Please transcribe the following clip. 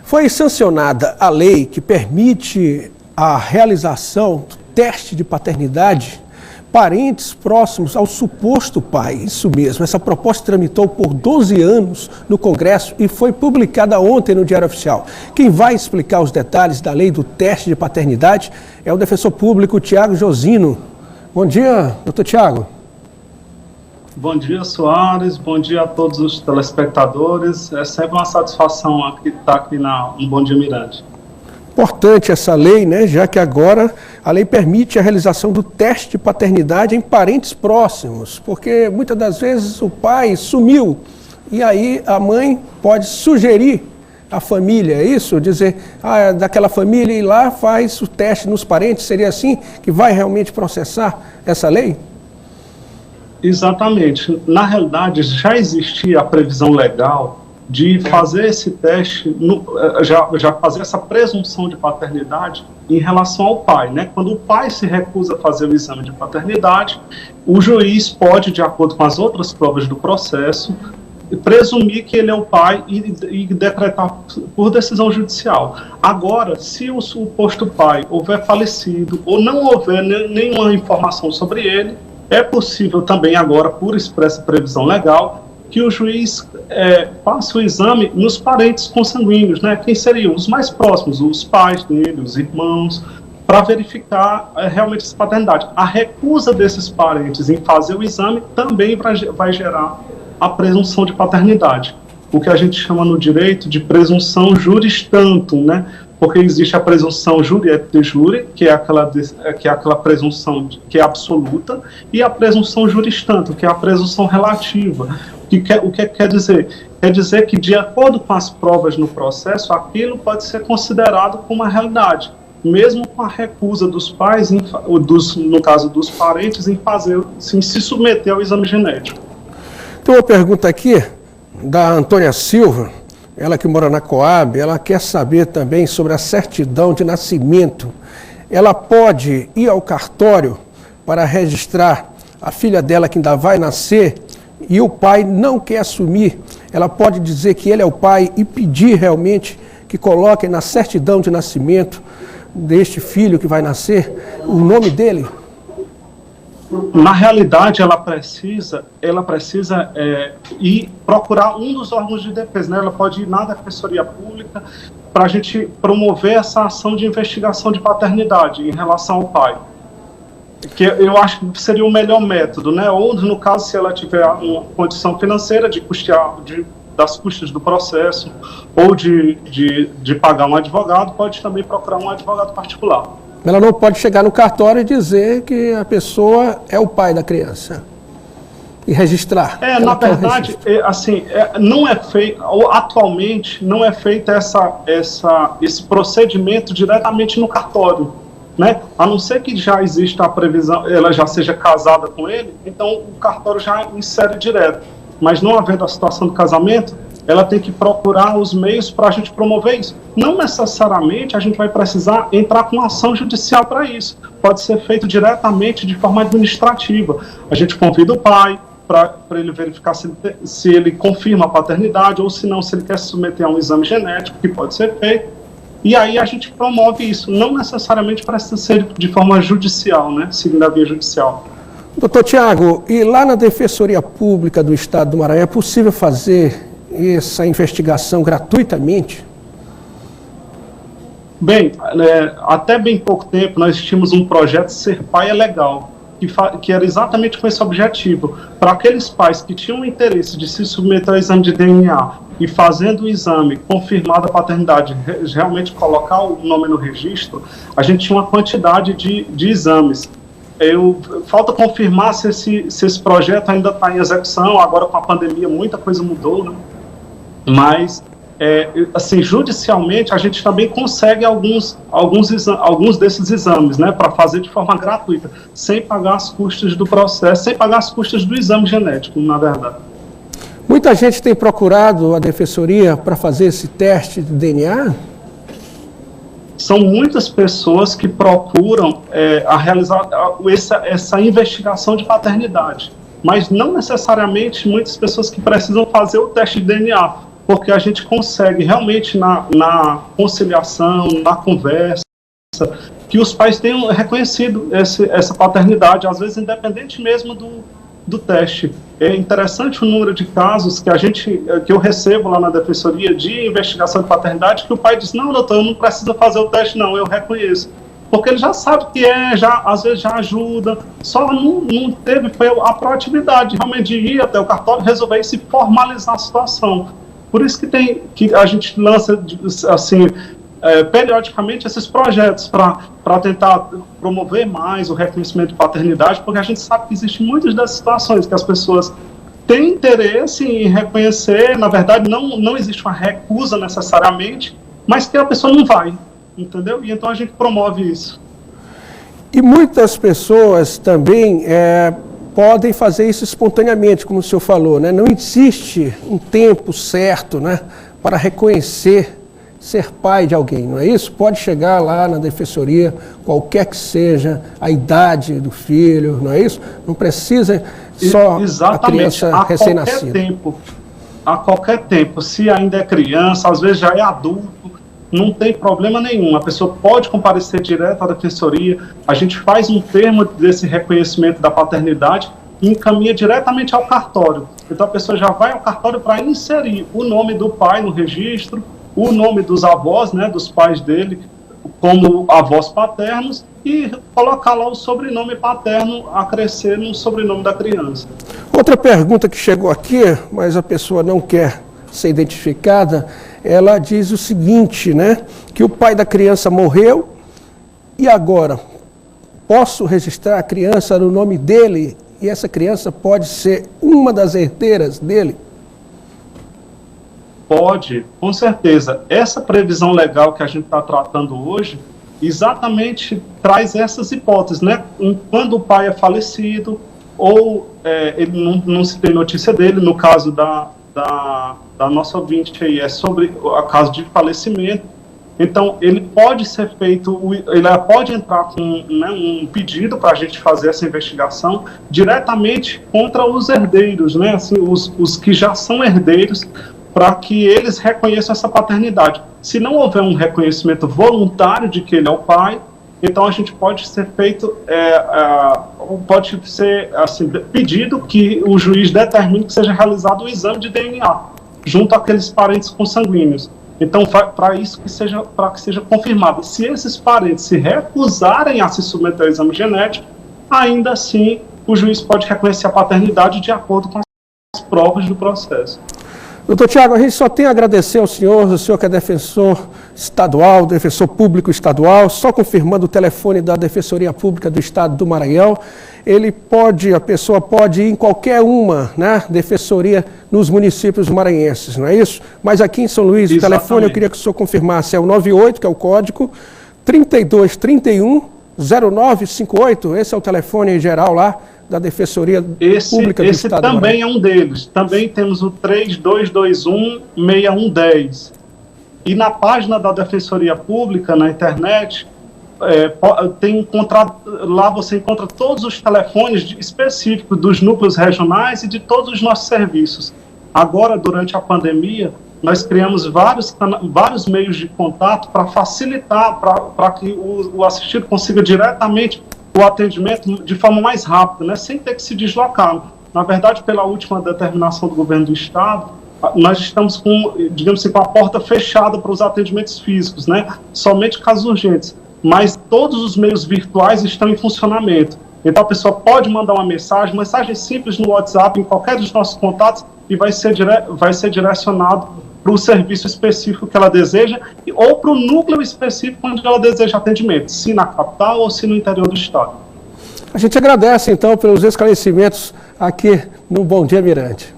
Foi sancionada a lei que permite a realização do teste de paternidade parentes próximos ao suposto pai. Isso mesmo, essa proposta tramitou por 12 anos no Congresso e foi publicada ontem no Diário Oficial. Quem vai explicar os detalhes da lei do teste de paternidade é o defensor público Tiago Josino. Bom dia, doutor Tiago. Bom dia, Soares. Bom dia a todos os telespectadores. É sempre uma satisfação estar aqui no Bom Dia Mirante. Importante essa lei, né? Já que agora a lei permite a realização do teste de paternidade em parentes próximos, porque muitas das vezes o pai sumiu e aí a mãe pode sugerir à família, é isso? Dizer, é daquela família ir lá, faz o teste nos parentes, seria assim que vai realmente processar essa lei? Exatamente. Na realidade, já existia a previsão legal de fazer esse teste, já fazer essa presunção de paternidade em relação ao pai, né? Quando o pai se recusa a fazer o exame de paternidade, o juiz pode, de acordo com as outras provas do processo, presumir que ele é o pai e decretar por decisão judicial. Agora, se o suposto pai houver falecido ou não houver nenhuma informação sobre ele, é possível também agora, por expressa previsão legal, que o juiz faça o exame nos parentes consanguíneos, né? Quem seriam os mais próximos, os pais dele, os irmãos, para verificar realmente essa paternidade. A recusa desses parentes em fazer o exame também vai gerar a presunção de paternidade, o que a gente chama no direito de presunção juris tantum, né? Porque existe a presunção juri et de jure, que é aquela presunção que é absoluta, e a presunção juris tantum, que é a presunção relativa. O que quer dizer? Quer dizer que, de acordo com as provas no processo, aquilo pode ser considerado como uma realidade, mesmo com a recusa dos pais, no caso dos parentes, em se submeter ao exame genético. Tem uma pergunta aqui da Antônia Silva, ela que mora na Coab, ela quer saber também sobre a certidão de nascimento. Ela pode ir ao cartório para registrar a filha dela que ainda vai nascer e o pai não quer assumir. Ela pode dizer que ele é o pai e pedir realmente que coloquem na certidão de nascimento deste filho que vai nascer o nome dele? Na realidade, ela precisa ir procurar um dos órgãos de defesa, né? Ela pode ir na Defensoria Pública para a gente promover essa ação de investigação de paternidade em relação ao pai. Que eu acho que seria o melhor método, né? Ou, no caso, se ela tiver uma condição financeira de custear, das custas do processo, ou de pagar um advogado, pode também procurar um advogado particular. Ela não pode chegar no cartório e dizer que a pessoa é o pai da criança e registrar. Na verdade, não é feito, atualmente não é feito esse procedimento diretamente no cartório, né? A não ser que já exista a previsão, ela já seja casada com ele, então o cartório já insere direto. Mas não havendo a situação do casamento, ela tem que procurar os meios para a gente promover isso. Não necessariamente a gente vai precisar entrar com ação judicial para isso. Pode ser feito diretamente de forma administrativa. A gente convida o pai para ele verificar se ele confirma a paternidade ou se não, se ele quer se submeter a um exame genético, que pode ser feito. E aí a gente promove isso. Não necessariamente precisa ser de forma judicial, né? Seguindo a via judicial. Doutor Tiago, e lá na Defensoria Pública do Estado do Maranhão é possível fazer essa investigação gratuitamente? Bem, até bem pouco tempo nós tínhamos um projeto Ser Pai é Legal, que era exatamente com esse objetivo, para aqueles pais que tinham interesse de se submeter ao exame de DNA e fazendo o exame, confirmada a paternidade, realmente colocar o nome no registro, a gente tinha uma quantidade de exames. Falta confirmar se esse projeto ainda está em execução. Agora, com a pandemia, muita coisa mudou, né? Mas, judicialmente, a gente também consegue alguns desses exames, né, para fazer de forma gratuita, sem pagar as custas do processo, sem pagar as custas do exame genético, na verdade. Muita gente tem procurado a Defensoria para fazer esse teste de DNA? São muitas pessoas que procuram realizar essa investigação de paternidade, mas não necessariamente muitas pessoas que precisam fazer o teste de DNA. porque a gente consegue realmente na conciliação, na conversa, que os pais tenham reconhecido essa paternidade, às vezes independente mesmo do teste. É interessante o número de casos que eu recebo lá na defensoria de investigação de paternidade, que o pai diz, não, doutor, eu não preciso fazer o teste não, eu reconheço. Porque ele já sabe que às vezes já ajuda, só não teve foi a proatividade realmente de ir até o cartório, resolver e se formalizar a situação. Por isso que a gente lança, assim, periodicamente esses projetos para tentar promover mais o reconhecimento de paternidade, porque a gente sabe que existem muitas das situações que as pessoas têm interesse em reconhecer, na verdade não existe uma recusa necessariamente, mas que a pessoa não vai, entendeu? E então a gente promove isso. E muitas pessoas também podem fazer isso espontaneamente, como o senhor falou, né? Não existe um tempo certo, né, para reconhecer ser pai de alguém, não é isso? Pode chegar lá na defensoria, qualquer que seja a idade do filho, não é isso? Não precisa só a criança recém-nascida. A qualquer tempo, se ainda é criança, às vezes já é adulto, não tem problema nenhum. A pessoa pode comparecer direto à defensoria, a gente faz um termo desse reconhecimento da paternidade e encaminha diretamente ao cartório. Então a pessoa já vai ao cartório para inserir o nome do pai no registro, o nome dos avós, né, dos pais dele, como avós paternos, e colocar lá o sobrenome paterno a crescer no sobrenome da criança. Outra pergunta que chegou aqui, mas a pessoa não quer ser identificada, ela diz o seguinte, né, que o pai da criança morreu e agora posso registrar a criança no nome dele e essa criança pode ser uma das herdeiras dele? Pode, com certeza. Essa previsão legal que a gente está tratando hoje exatamente traz essas hipóteses, né? Quando o pai é falecido ou ele não se tem notícia dele, no caso da nossa ouvinte aí, é sobre a caso de falecimento, então ele pode ser feito, ele pode entrar com, né, um pedido para a gente fazer essa investigação diretamente contra os herdeiros, né? Assim, os que já são herdeiros, para que eles reconheçam essa paternidade. Se não houver um reconhecimento voluntário de que ele é o pai, então a gente pode ser feito, pode ser assim, pedido que o juiz determine que seja realizado o exame de DNA, junto àqueles parentes consanguíneos. Então, para que seja confirmado. Se esses parentes se recusarem a se submeter ao exame genético, ainda assim o juiz pode reconhecer a paternidade de acordo com as provas do processo. Doutor Tiago, a gente só tem a agradecer ao senhor, o senhor que é defensor estadual, defensor público estadual, só confirmando o telefone da Defensoria Pública do Estado do Maranhão. A pessoa pode ir em qualquer uma, né, defensoria nos municípios maranhenses, não é isso? Mas aqui em São Luís, o telefone eu queria que o senhor confirmasse, é o 98, que é o código, 3231-0958, esse é o telefone geral lá da Defensoria Pública do Estado. Esse também é um deles. Também temos o 3221-6110. E na página da Defensoria Pública, na internet, lá você encontra todos os telefones específicos dos núcleos regionais e de todos os nossos serviços. Agora, durante a pandemia, nós criamos vários meios de contato para facilitar, para que o assistido consiga diretamente o atendimento de forma mais rápida, né, sem ter que se deslocar. Na verdade, pela última determinação do governo do Estado, nós estamos com, digamos assim, com a porta fechada para os atendimentos físicos, né, somente casos urgentes, mas todos os meios virtuais estão em funcionamento. Então a pessoa pode mandar uma mensagem simples no WhatsApp, em qualquer dos nossos contatos, e vai ser direcionado para o serviço específico que ela deseja ou para o núcleo específico onde ela deseja atendimento, se na capital ou se no interior do estado. A gente agradece, então, pelos esclarecimentos aqui no Bom Dia Mirante.